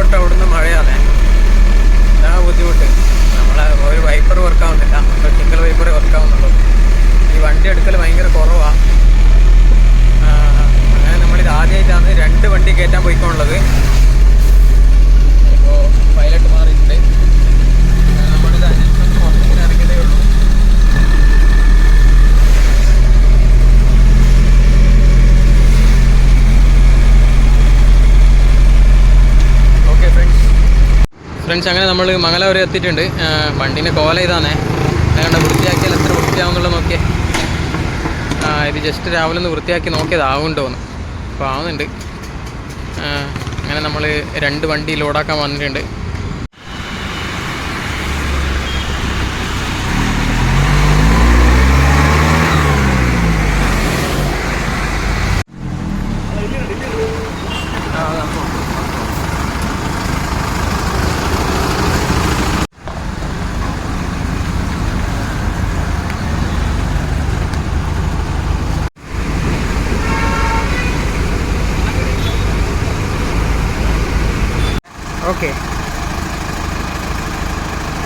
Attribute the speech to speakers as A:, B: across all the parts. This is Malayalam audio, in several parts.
A: അങ്ങോട്ട് അവിടുന്ന് മഴയാണ്. അതാ ബുദ്ധിമുട്ട്. നമ്മളെ ഒരു വൈപ്പർ വർക്കാവുന്നില്ല, നമ്മൾ സിംഗിൾ വൈപ്പറേ വർക്കാവുന്നുള്ളൂ. ഈ വണ്ടി എടുക്കൽ ഭയങ്കര കുറവാണ്. അങ്ങനെ നമ്മളിത് ആദ്യമായിട്ടാണ് 2 വണ്ടി കയറ്റാൻ പോയിക്കൊണ്ടുള്ളത്. ഇപ്പോൾ പൈലറ്റ് മാറിയിട്ടുണ്ട്. നമ്മളിത് അന്വേഷണം പുറത്തേക്ക് ഇറങ്ങിയതേ ഉള്ളൂ. ഓക്കെ ഫ്രണ്ട്സ്, അങ്ങനെ നമ്മൾ മംഗലം വരെ എത്തിയിട്ടുണ്ട്. വണ്ടീൻ്റെ കോല ഇതാണേ. കണ്ട വൃത്തിയാക്കിയാൽ എത്ര വൃത്തിയാവുന്നുള്ളത് നോക്കിയേ. ഇത് ജസ്റ്റ് രാവിലെ ഒന്ന് വൃത്തിയാക്കി നോക്കിയത് ആവുന്നുണ്ടോന്ന്. അപ്പോൾ ആവുന്നുണ്ട്. അങ്ങനെ നമ്മൾ 2 വണ്ടി ലോഡാക്കാൻ വന്നിട്ടുണ്ട്. ಓಕೆ,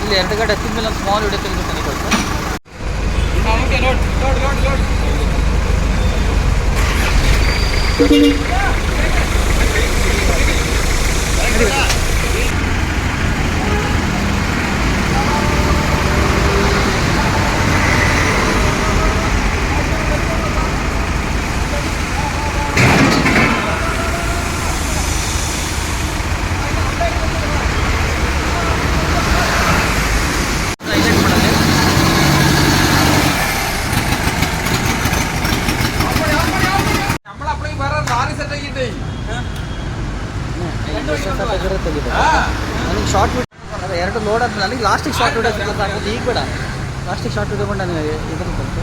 A: ಇಲ್ಲಿ 2 ಗಾಡಿ ಹತ್ತಿದ ಮೇಲೆ ಸ್ಮಾಲ್ ವಿಡಿಯೋ ತೆಗೆದುಕೊಂಡು okay. Load load load load ನನಗೆ ಶಾರ್ಟ್ ವಿಡಿಯೋ 2 ಲೋಡ್ ಆದ ನನಗೆ ಲಾಸ್ಟಿಗೆ ಶಾರ್ಟ್ ವಿಡಿಯೋ ಸಾಕು. ಈಗ ಬೇಡ, ಲಾಸ್ಟಿಗೆ ಶಾರ್ಟ್ ವಿಡಿಯೋ ಕೊಂಡು ನನಗೆ ಇದನ್ನು ಕೊಟ್ಟು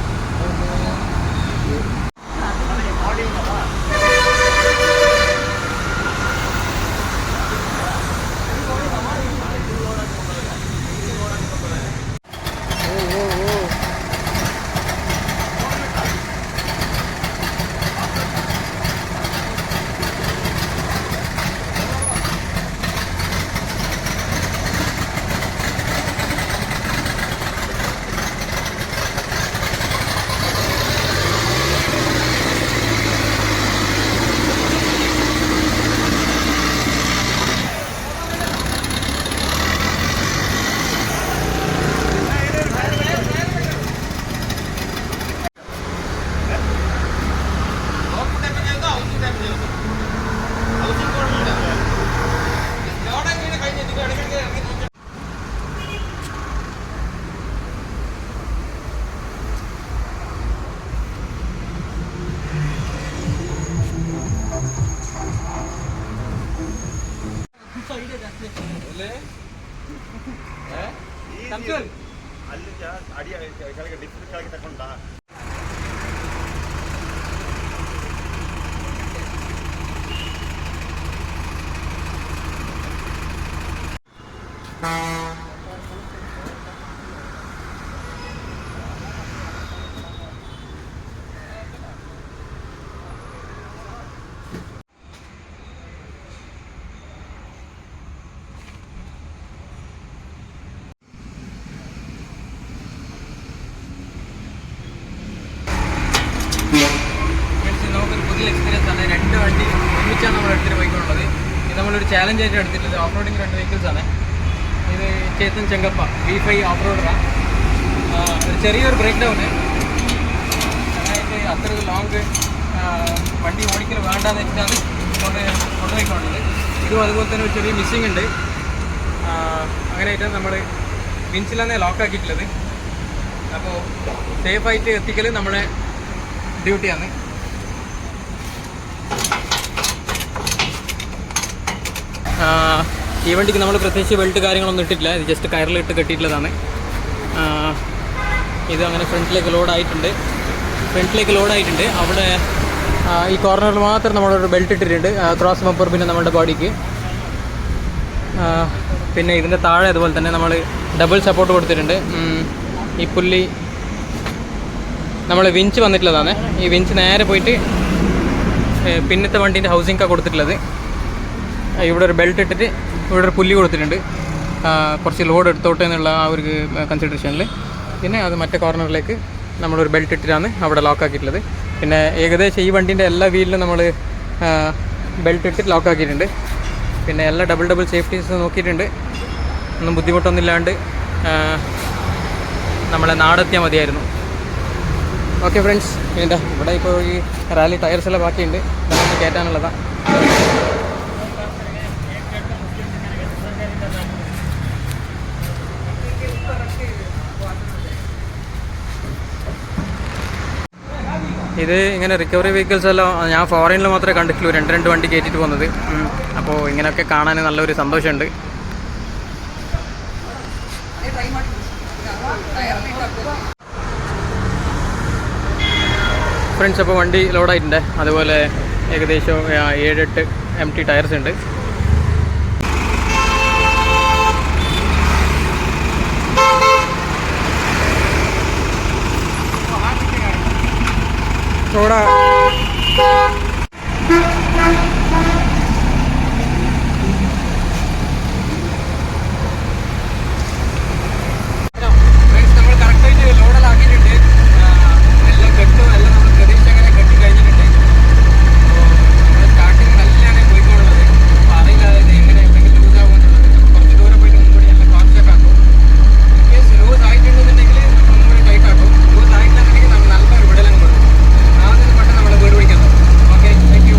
B: ಅಡಿ ಕೆಳಗೆ ಡಿಫ್ಟ್ ಕೆಳಗೆ ತಗೊಂಡ
A: നമുക്കൊരു പുതിയ എക്സ്പീരിയൻസ് ആണ്. 2 വണ്ടി ഒരുമിച്ചാണ് നമ്മൾ എടുത്തിട്ട് പോയിക്കൊണ്ടുള്ളത്. ഇത് നമ്മളൊരു ചാലഞ്ച് ആയിട്ട് എടുത്തിട്ടുള്ളത്. ഓഫ് റോഡിങ് 2 വെഹിക്കിൾസ് ആണ്. ഇത് ചേത്തൻ ചെങ്കപ്പ V5 ഓഫ് റോഡറാണ്. ഒരു ചെറിയൊരു ബ്രേക്ക് ഡൗണ്. അതായത് അത്ര ലോങ് വണ്ടി ഓടിക്കൽ വേണ്ടാന്ന് വെച്ചിട്ടാണ് കൊണ്ടുപോയിക്കൊണ്ടുള്ളത്. ഇതും അതുപോലെ തന്നെ ഒരു ചെറിയ മിസ്സിങ് ഉണ്ട്. അങ്ങനെയായിട്ടാണ് നമ്മൾ വിൻസിലാണ് ലോക്കാക്കിയിട്ടുള്ളത്. അപ്പോൾ സേഫായിട്ട് എത്തിക്കൽ നമ്മളെ ഡ്യൂട്ടിയാണ്. ഈ വണ്ടിക്ക് നമ്മൾ പ്രത്യേകിച്ച് ബെൽറ്റ് കാര്യങ്ങളൊന്നും ഇട്ടിട്ടില്ല. ഇത് ജസ്റ്റ് കയറിലിട്ട് കെട്ടിയിട്ടുള്ളതാണ്. ഇത് അങ്ങനെ ഫ്രണ്ടിലേക്ക് ലോഡായിട്ടുണ്ട്. അവിടെ ഈ കോർണറിൽ മാത്രം നമ്മളൊരു ബെൽറ്റ് ഇട്ടിട്ടുണ്ട്, ക്രോസ് ബമ്പർ, പിന്നെ നമ്മുടെ ബോഡിക്ക്. പിന്നെ ഇതിൻ്റെ താഴെ അതുപോലെ തന്നെ നമ്മൾ ഡബിൾ സപ്പോർട്ട് കൊടുത്തിട്ടുണ്ട്. ഈ പുല്ലി നമ്മൾ വിഞ്ച് വന്നിട്ടുള്ളതാണ്. ഈ വിഞ്ച് നേരെ പോയിട്ട് പിന്നത്തെ വണ്ടീൻ്റെ ഹൗസിങ്ങാണ് കൊടുത്തിട്ടുള്ളത്. ഇവിടെ ഒരു ബെൽറ്റ് ഇട്ടിട്ട് ഇവിടെ ഒരു പുല്ലി കൊടുത്തിട്ടുണ്ട്, കുറച്ച് ലോഡ് എടുത്തോട്ടെ എന്നുള്ള ആ ഒരു കൺസിഡറേഷനിൽ. പിന്നെ അത് മറ്റേ കോർണറിലേക്ക് നമ്മളൊരു ബെൽറ്റ് ഇട്ടിട്ടാണ് അവിടെ ലോക്കാക്കിയിട്ടുള്ളത്. പിന്നെ ഏകദേശം ഈ വണ്ടീൻ്റെ എല്ലാ വീലിലും നമ്മൾ ബെൽറ്റ് ഇട്ട് ലോക്കാക്കിയിട്ടുണ്ട്. പിന്നെ എല്ലാ ഡബിൾ സേഫ്റ്റീസ് നോക്കിയിട്ടുണ്ട്. ഒന്നും ബുദ്ധിമുട്ടൊന്നുമില്ലാണ്ട് നമ്മളെ നാടെത്തിയാൽ മതിയായിരുന്നു. ഓക്കെ ഫ്രണ്ട്സ്, പിന്നെ ഇവിടെ ഇപ്പോൾ ഈ റാലി ടയർസ് എല്ലാം ബാക്കിയുണ്ട്, നമുക്ക് കയറ്റാനുള്ളതാണ്. ഇത് ഇങ്ങനെ റിക്കവറി വെഹിക്കിൾസ് എല്ലാം ഞാൻ ഫോറിനിൽ മാത്രമേ കണ്ടിട്ടുള്ളൂ, രണ്ട് വണ്ടി കയറ്റിയിട്ട് പോകുന്നത്. അപ്പോൾ ഇങ്ങനെയൊക്കെ കാണാൻ നല്ലൊരു സന്തോഷമുണ്ട്. ഫ്രണ്ട്സ്, അപ്പോൾ വണ്ടി ലോഡായിട്ടുണ്ട്. അതുപോലെ ഏകദേശം 7-8 empty ടയർസ് ഉണ്ട്. थोड़ा നമ്മൾ കറക്റ്റായിട്ട് ലോഡെല്ലാം ആക്കിയിട്ടുണ്ട്. എല്ലാം കെട്ടും എല്ലാം നമ്മൾ പ്രതീക്ഷ അങ്ങനെ കെട്ടി കഴിഞ്ഞിട്ടുണ്ട്. അപ്പോൾ സ്റ്റാർട്ടിങ് നല്ലതാണ് പോയിക്കൊള്ളുന്നത്. അപ്പോൾ അറിയില്ല എങ്ങനെ എന്തെങ്കിലും ലൂസ് ആകുമെന്നുള്ളത്. കുറച്ച് ദൂരം പോയിട്ട് ഒന്നുകൂടി എല്ലാം കോൺസ്റ്റൊക്കെ ആക്കും. കേസ് ലൂസ് ആയിട്ടുണ്ടെന്നുണ്ടെങ്കിൽ നമ്മൾ ഒന്നുകൂടി ടൈറ്റ് ആക്കും. ലൂസ് ആയിട്ടില്ലെന്നുണ്ടെങ്കിൽ നമ്മൾ നല്ലൊരു വിടലങ്ങ് കൊടുക്കും. ആദ്യം പെട്ടെന്ന് നമ്മൾ വീട് പിടിക്കാൻ നോക്കും. Okay, thank you.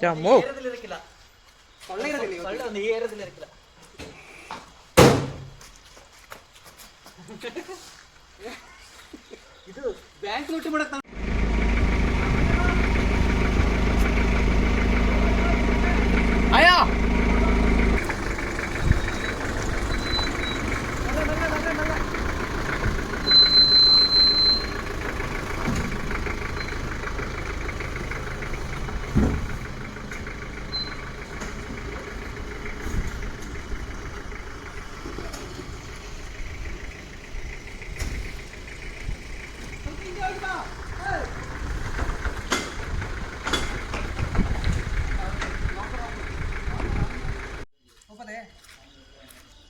A: ചമ്മോ ഇത് ബാങ്കിലോട്ട് ഇവിടെ അയ്യോ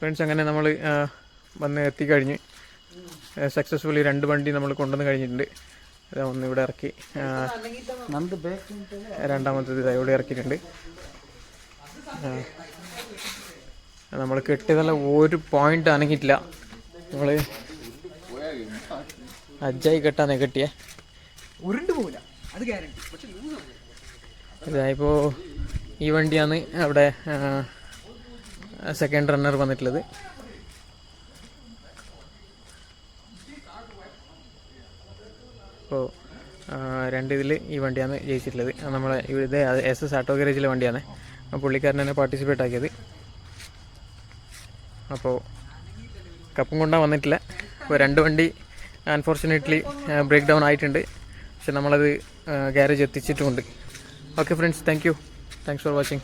A: ഫ്രണ്ട്സ്, അങ്ങനെ നമ്മൾ വന്ന് എത്തിക്കഴിഞ്ഞ് സക്സസ്ഫുള്ളി 2 വണ്ടി നമ്മൾ കൊണ്ടുവന്ന് കഴിഞ്ഞിട്ടുണ്ട്. ഒന്ന് ഇവിടെ ഇറക്കി, രണ്ടാമത്തേത് ഇവിടെ ഇറക്കിയിട്ടുണ്ട്. നമ്മൾ കെട്ടിയതെല്ലാം ഒരു പോയിന്റ് അനങ്ങിയിട്ടില്ല. നമ്മൾ അജ്ജായി കെട്ടാന്ന് കെട്ടിയേ, ഉരുണ്ട് പോകില്ല, അത് ഗ്യാരണ്ടി. ഇതായിപ്പോൾ ഈ വണ്ടിയാണ് അവിടെ സെക്കൻഡ് റണ്ണർ വന്നിട്ടുള്ളത്. അപ്പോൾ 2 ഇതിൽ ഈ വണ്ടിയാണ് ജയിച്ചിട്ടുള്ളത്. നമ്മളെ ഇത് SS ആട്ടോ ഗാരേജിലെ വണ്ടിയാണ്. പുള്ളിക്കാരൻ തന്നെ പാർട്ടിസിപ്പേറ്റ് ആക്കിയത്. അപ്പോൾ കപ്പും കൊണ്ടാണ് വന്നിട്ടില്ല. ഇപ്പോൾ 2 വണ്ടി അൺഫോർച്ചുനേറ്റ്ലി ബ്രേക്ക് ഡൗൺ ആയിട്ടുണ്ട്. പക്ഷെ നമ്മളത് ഗാരേജ് എത്തിച്ചിട്ടുമുണ്ട്. Okay friends, thank you. Thanks for watching.